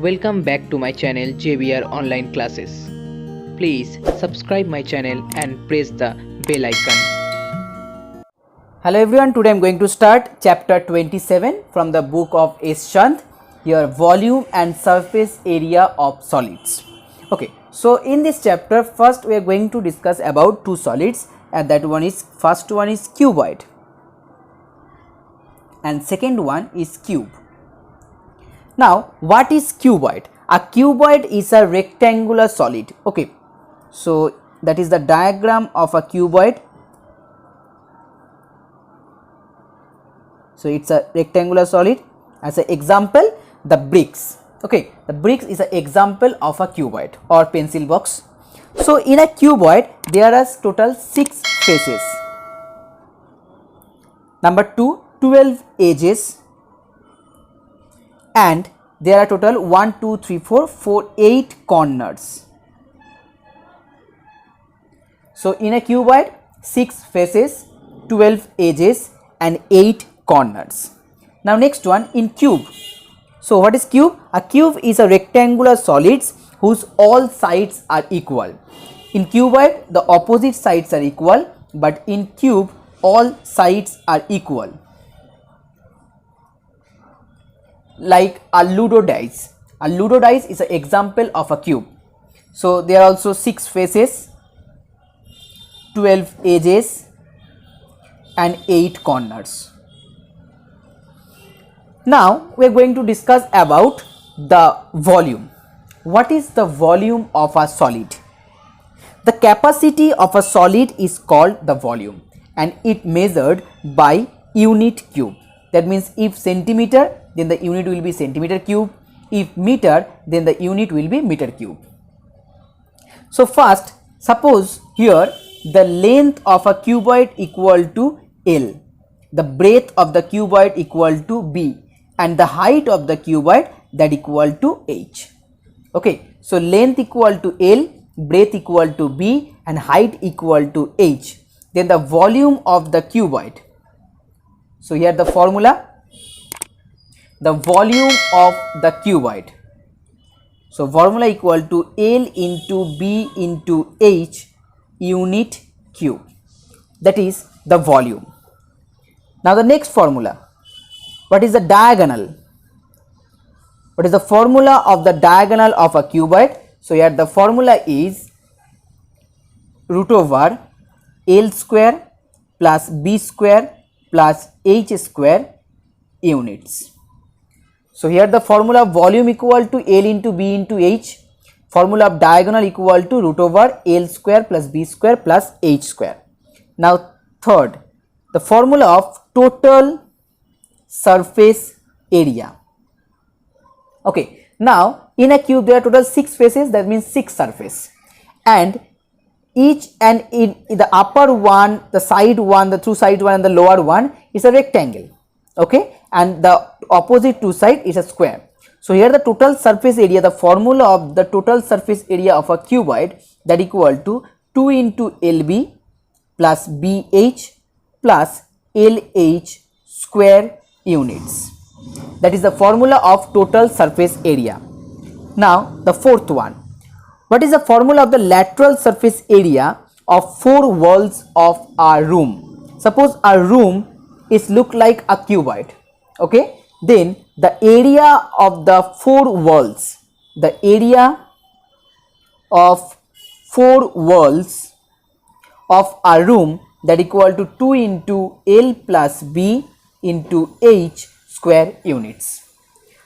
Welcome back to my channel JBR Online Classes. Please subscribe my channel and press the bell icon. Hello everyone, today I am going to start chapter 27 from the book of S. Chand, here volume and surface area of solids. Okay, so in this chapter first we are going to discuss about two solids, and that one is, first one is cuboid and second one is cube. Now what is cuboid? A cuboid is a rectangular solid. Okay, so that is the diagram of a cuboid. So it's a rectangular solid. As an example, the bricks. Okay, the bricks is an example of a cuboid or pencil box. So in a cuboid there are total 6 faces. Number 2, 12 edges, and there are total 1 2 3 4 4 8 corners. So in a cuboid 6 faces, 12 edges and 8 corners. Now next one, in cube. So what is cube? A cube is a rectangular solids whose all sides are equal. In cuboid the opposite sides are equal, but in cube all sides are equal. Like a Ludo dice. A Ludo dice is an example of a cube. So there are also 6 faces, 12 edges and 8 corners. Now we are going to discuss about the volume. What is the volume of a solid? The capacity of a solid is called the volume, and it measured by unit cube. That means if centimeter, then the unit will be centimeter cube. If meter, then the unit will be meter cube. So first, suppose here the length of a cuboid equal to L, the breadth of the cuboid equal to B, and the height of the cuboid that equal to H. Okay, so length equal to L, breadth equal to B, and height equal to H. Then the volume of the cuboid. So here the formula, the volume of the cuboid. So formula equal to L into B into H unit cube. That is the volume. Now the next formula. What is the diagonal? What is the formula of the diagonal of a cuboid? So here the formula is root over L square plus B square plus H square units. So here the formula of volume equal to L into B into H, formula of diagonal equal to root over L square plus B square plus H square. Now third, the formula of total surface area. Okay, now in a cube there are total 6 faces, that means 6 surface, and each and in the upper one, the side one, the through side one and the lower one is a rectangle. Okay, and the opposite two side is a square. So here the total surface area, the formula of the total surface area of a cuboid, that equal to 2 into LB plus BH plus LH square units. That is the formula of total surface area. Now the fourth one. What is the formula of the lateral surface area of 4 walls of a room? Suppose a room is look like a cuboid. Okay, then the area of the 4 walls, the area of 4 walls of a room, that equal to 2 into L plus B into H square units.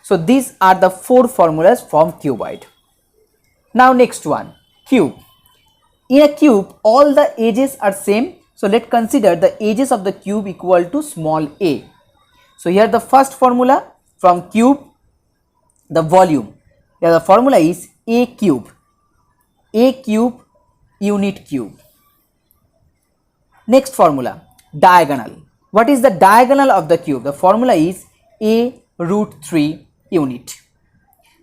So these are the 4 formulas from cuboid. Now next one, cube. In a cube all the edges are same. So let's consider the edges of the cube equal to small a. So here the first formula from cube, the volume. Here the formula is a cube unit cube. Next formula, diagonal. What is the diagonal of the cube? The formula is a root 3 unit.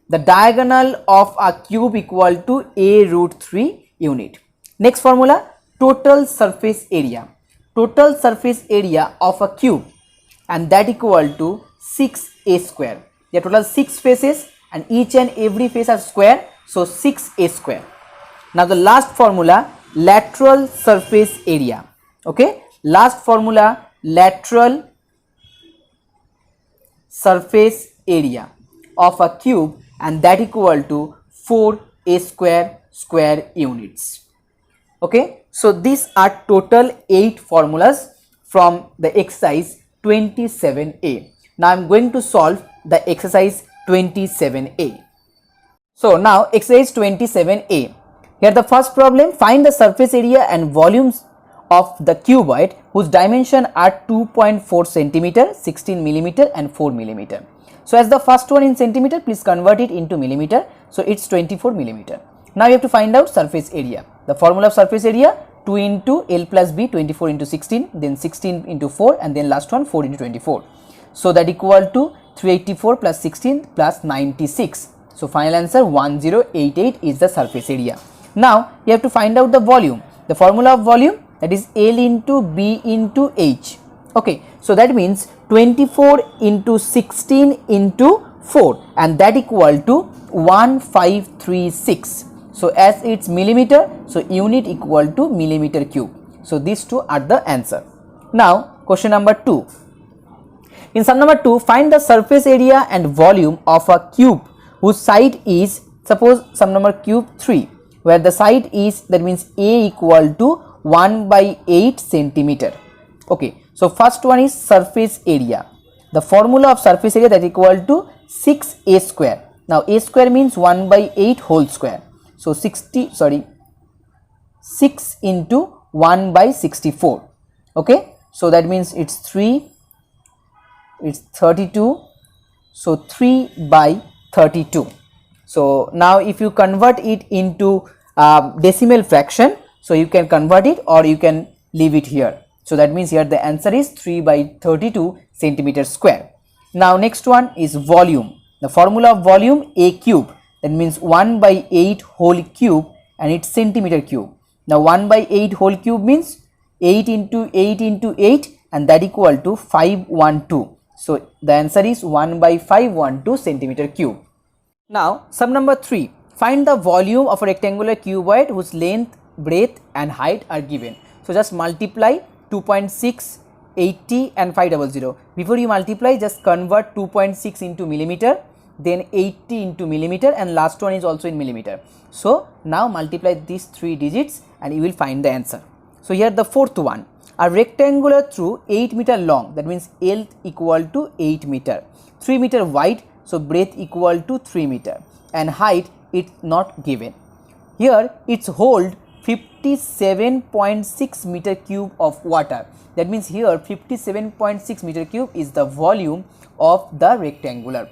The diagonal of a cube equal to a root 3 unit. Next formula, total surface area. Total surface area of a cube, and that equal to 6a square. There are total 6 faces and each and every face are square, so 6a square. Now the last formula, lateral surface area. Okay, last formula, lateral surface area of a cube, and that equal to 4a square units. Okay, so these are total 8 formulas from the exercise 27a. Now I am going to solve the exercise 27a. So now exercise 27a. Here the first problem, find the surface area and volumes of the cuboid whose dimension are 2.4 centimeter, 16 millimeter and 4 millimeter. So as the first one in centimeter, please convert it into millimeter. So it's 24 millimeter. Now you have to find out surface area. The formula of surface area, 2 into L plus B, 24 into 16, then 16 into 4, and then last one 4 into 24. So that equal to 384 plus 16 plus 96. So final answer 1088 is the surface area. Now you have to find out the volume. The formula of volume, that is L into B into H. Okay, so that means 24 into 16 into 4, and that equal to 1536. So as it's millimeter, so unit equal to millimeter cube. So these two are the answer. Now question number 2. In sum number 2, find the surface area and volume of a cube whose side is, suppose sum number cube 3, where the side is, that means A equal to 1 by 8 centimeter. Okay, so first one is surface area. The formula of surface area, that equal to 6a square. Now a square means 1 by 8 whole square. So 6 into 1 by 64. Okay, so that means it's 3, it's 32, so 3 by 32. So now if you convert it into decimal fraction, so you can convert it or you can leave it here. So that means here the answer is 3 by 32 centimeter square. Now next one is volume. The formula of volume, a cube, that means 1 by 8 whole cube, and it's centimeter cube. Now 1 by 8 whole cube means 8 into 8 into 8, and that equal to 512. So the answer is 1 by 512 centimeter cube. Now sum number 3, find the volume of a rectangular cuboid whose length, breadth and height are given. So just multiply 2.6, 80 and 500. Before you multiply, just convert 2.6 into millimeter, then 80 into millimeter, and last one is also in millimeter. So now multiply these 3 digits and you will find the answer. So here the fourth one, a rectangular through 8 meter long, that means L equal to 8 meter, 3 meter wide, so breadth equal to 3 meter, and height it's not given. Here it's hold 57.6 meter cube of water. That means here 57.6 meter cube is the volume of the rectangular.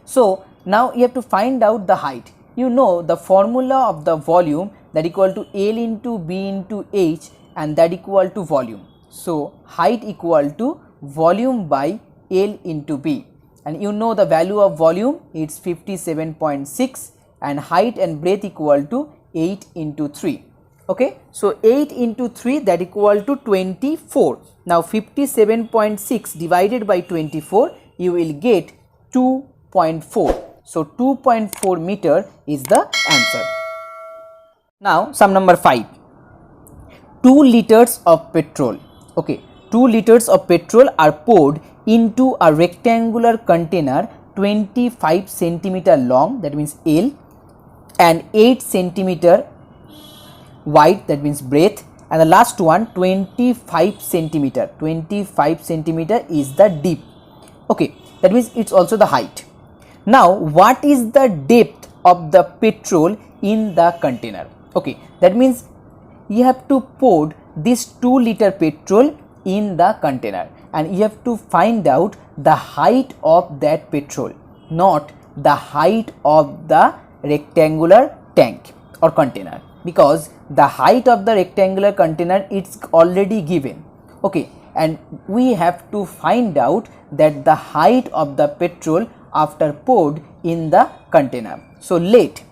So now you have to find out the height. You know the formula of the volume, that equal to L into B into H, and that equal to volume. So height equal to volume by L into B, and you know the value of volume, it's 57.6, and height and breadth equal to 8 into 3. Okay, so 8 into 3, that equal to 24. Now 57.6 divided by 24, you will get 2.4. So 2.4 meter is the answer. Now sum number 5, 2 liters of petrol. Okay, 2 liters of petrol are poured into a rectangular container 25 centimeter long, that means L, and 8 centimeter wide, that means breadth, and the last one 25 centimeter. 25 centimeter is the deep. Okay, that means it's also the height. Now what is the depth of the petrol in the container? Okay, that means you have to pour this 2 liter petrol in the container, and you have to find out the height of that petrol, not the height of the rectangular tank or container, because the height of the rectangular container it's already given. Okay, and we have to find out that the height of the petrol after poured in the container. So let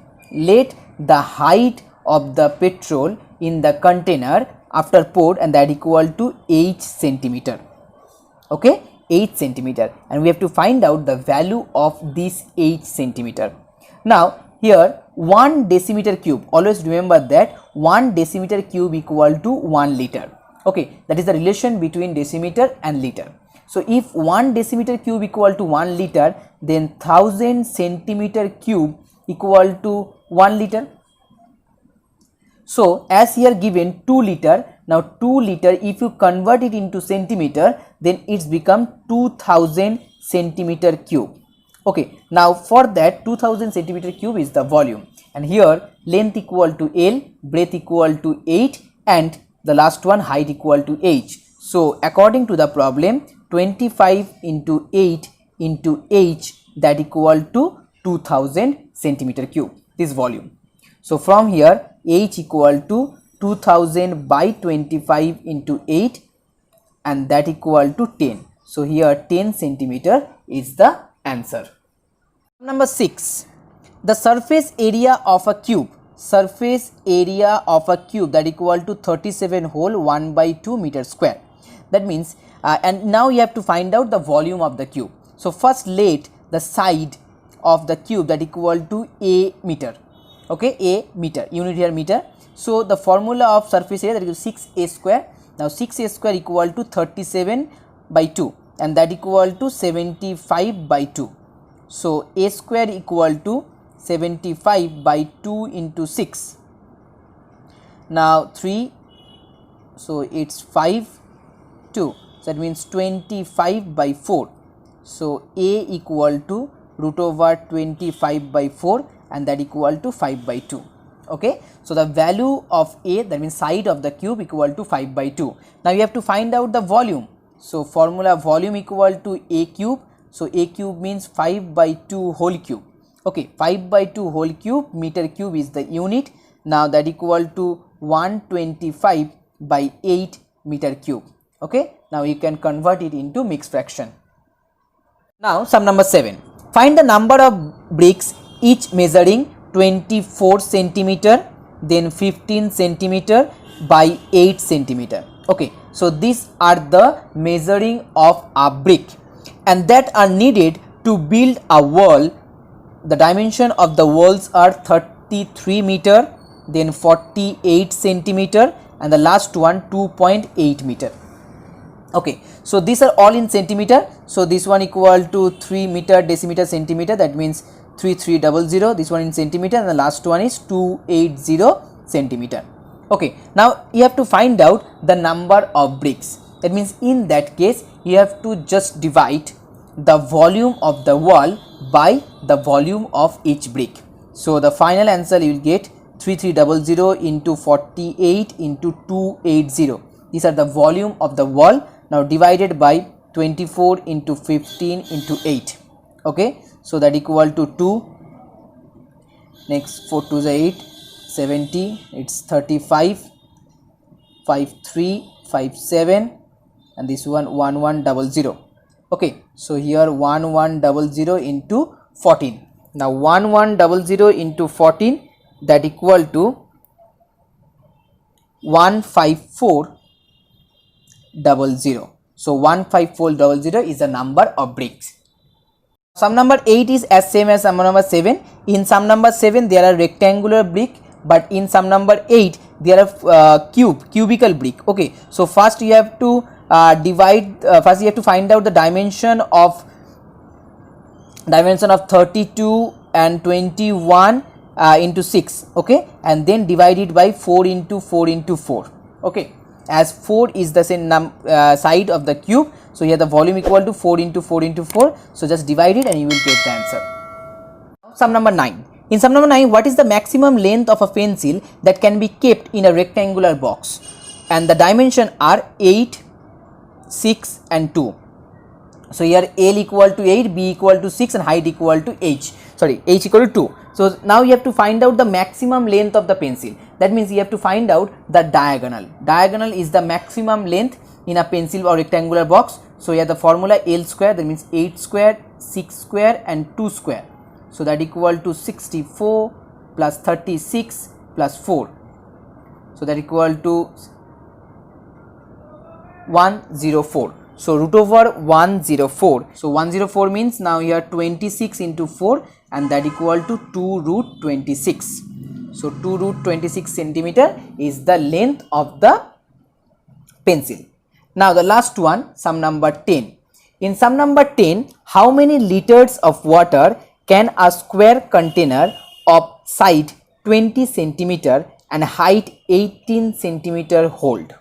the height of the petrol in the container after poured, and that equal to 8 centimeter. Okay, 8 centimeter, and we have to find out the value of this 8 centimeter. Now here 1 decimeter cube, always remember that 1 decimeter cube equal to 1 liter. Okay, that is the relation between decimeter and liter. So if 1 decimeter cube equal to 1 liter, then 1000 centimeter cube equal to 1 liter. So as here given 2 liter, now 2 liter, if you convert it into centimeter, then it's become 2000 centimeter cube. Okay, now for that 2000 centimeter cube is the volume, and here length equal to L, breadth equal to 8, and the last one height equal to h. So according to the problem, 25 into 8 into h, that equal to 2000 centimeter cube, this volume. So from here h equal to 2000 by 25 into 8, and that equal to 10. So here 10 centimeter is the answer. Number 6, the surface area of a cube, that equal to 37 whole 1 by 2 meter square. That means and now you have to find out the volume of the cube. So first let the side of the cube, that equal to a meter. Okay, a meter, unit here meter. So the formula of surface area, that is 6a square. Now 6a square equal to 37 by 2, and that equal to 75 by 2. So a square equal to 75 by 2 into 6. Now 3, so it's 5, 2. So that means 25 by 4. So a equal to root over 25 by 4, and that equal to 5 by 2. Okay, so the value of a, that means side of the cube, equal to 5 by 2. Now you have to find out the volume. So formula volume equal to a cube. So a cube means 5 by 2 whole cube. Okay, 5 by 2 whole cube, meter cube is the unit. Now that equal to 125 by 8 meter cube. Okay, now you can convert it into mixed fraction. Now sum number 7, find the number of bricks each measuring 24 centimeter, then 15 centimeter by 8 centimeter. Okay, so these are the measuring of a brick, and that are needed to build a wall. The dimension of the walls are 33 meter, then 48 centimeter, and the last one 2.8 meter. Okay, so these are all in centimeter. So this one equal to 3 meter decimeter centimeter, that means 3300. This one in centimeter, and the last one is 280 centimeter. Okay, now you have to find out the number of bricks. That means in that case you have to just divide the volume of the wall by the volume of each brick. So the final answer you will get 3300 into 48 into 280. These are the volume of the wall. Now divided by 24 into 15 into 8. Okay, so that equal to 2. Next 4 to the 8, 70. It's 35, 53, 57, and this one 1100. Okay, so here 1100 into 14. Now 1100 into 14, that equal to 15400. So 15400 is the number of bricks. Sum number 8 is as same as sum number 7. In sum number 7 there are rectangular brick, but in sum number 8 there are cubical brick. Okay, so first you have to first you have to find out the dimension of 32 and 21 into 6. Okay, and then divide it by 4 into 4 into 4. Okay, as 4 is the same side of the cube, so here the volume equal to 4 into 4 into 4. So just divide it and you will get the answer. Sum number 9. In sum number 9, what is the maximum length of a pencil that can be kept in a rectangular box? And the dimension are 8, 6 and 2. So here L equal to 8, B equal to 6 and height equal to H equal to 2. So now you have to find out the maximum length of the pencil. That means you have to find out the diagonal. Diagonal is the maximum length in a pencil or rectangular box. So here the formula L square, that means 8 square, 6 square and 2 square. So that equal to 64 plus 36 plus 4. So that equal to 104. So root over 104. So 104 means now here 26 into 4 and that equal to 2 root 26. So 2 root 26 centimeter is the length of the pencil. Now the last one, sum number 10. In sum number 10, how many liters of water can a square container of side 20 centimeter and height 18 centimeter hold?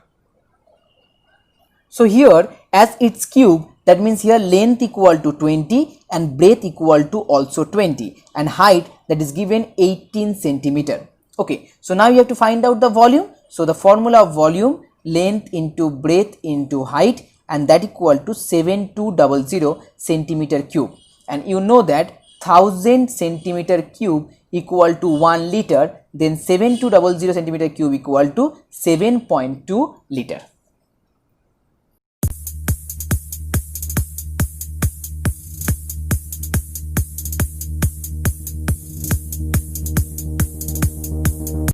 So here as its cube, that means here length equal to 20 and breadth equal to also 20 and height that is given 18 centimeter. Okay, so now you have to find out the volume. So the formula of volume, length into breadth into height, and that equal to 7200 centimeter cube, and you know that 1000 centimeter cube equal to 1 liter, then 7200 centimeter cube equal to 7.2 liter.